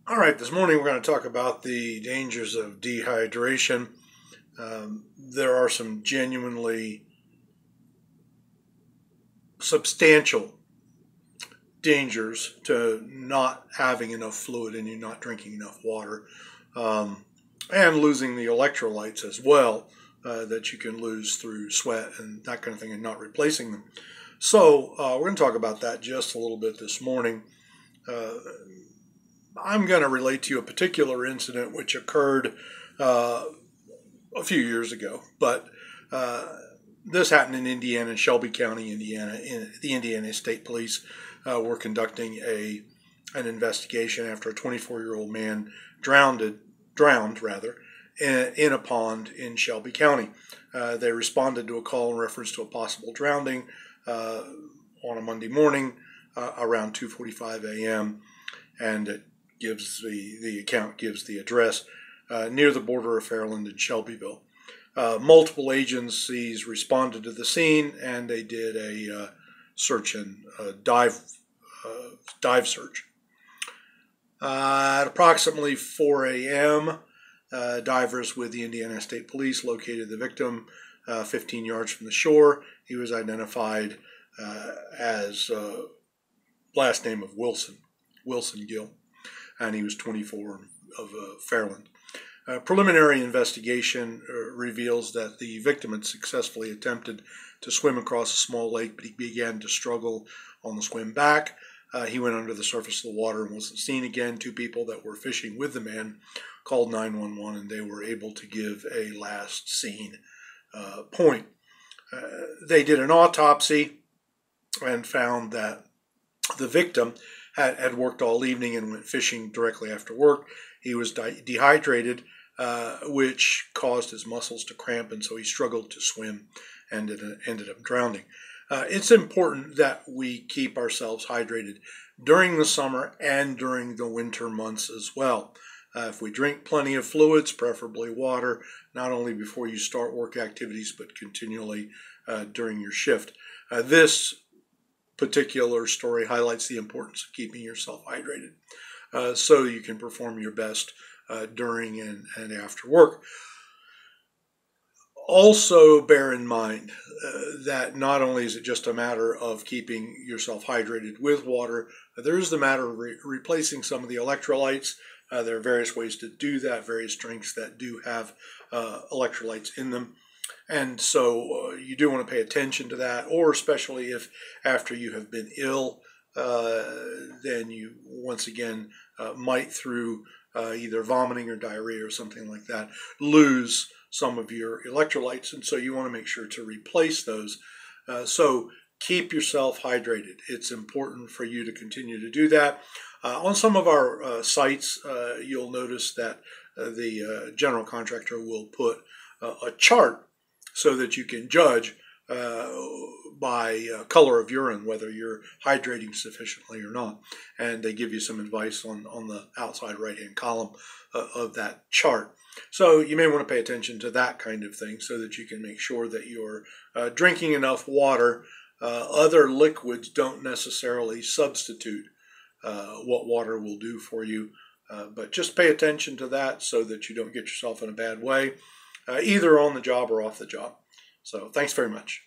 All right, this morning we're going to talk about the dangers of dehydration. There are some genuinely substantial dangers to not having enough fluid and you not drinking enough water, and losing the electrolytes as well, that you can lose through sweat and that kind of thing and not replacing them. So we're going to talk about that just a little bit this morning. I'm going to relate to you a particular incident which occurred a few years ago, but this happened in Indiana, in Shelby County, Indiana. The Indiana State Police were conducting an investigation after a 24-year-old man drowned in a pond in Shelby County. They responded to a call in reference to a possible drowning on a Monday morning around 2:45 a.m. and it gives the account gives the address near the border of Fairland and Shelbyville. Multiple agencies responded to the scene, and they did a search and dive search. At approximately 4 a.m., divers with the Indiana State Police located the victim 15 yards from the shore. He was identified as last name of Wilson Gill, and he was 24 of Fairland. Preliminary investigation reveals that the victim had successfully attempted to swim across a small lake, but he began to struggle on the swim back. He went under the surface of the water and wasn't seen again. Two people that were fishing with the man called 911, and they were able to give a last seen point. They did an autopsy and found that the victim had worked all evening and went fishing directly after work. He was dehydrated, which caused his muscles to cramp, and so he struggled to swim and ended up drowning. It's important that we keep ourselves hydrated during the summer and during the winter months as well. If we drink plenty of fluids, preferably water, not only before you start work activities, but continually during your shift. This particular story highlights the importance of keeping yourself hydrated so you can perform your best during and after work. Also bear in mind that not only is it just a matter of keeping yourself hydrated with water, there's the matter of replacing some of the electrolytes. There are various ways to do that, various drinks that do have electrolytes in them. And so you do want to pay attention to that, or especially if after you have been ill, then you once again might through either vomiting or diarrhea or something like that, lose some of your electrolytes. And so you want to make sure to replace those. So keep yourself hydrated. It's important for you to continue to do that. On some of our sites, you'll notice that the general contractor will put a chart so that you can judge by color of urine whether you're hydrating sufficiently or not. And they give you some advice on the outside right-hand column of that chart. So you may want to pay attention to that kind of thing so that you can make sure that you're drinking enough water. Other liquids don't necessarily substitute what water will do for you, but just pay attention to that so that you don't get yourself in a bad way, either on the job or off the job. So thanks very much.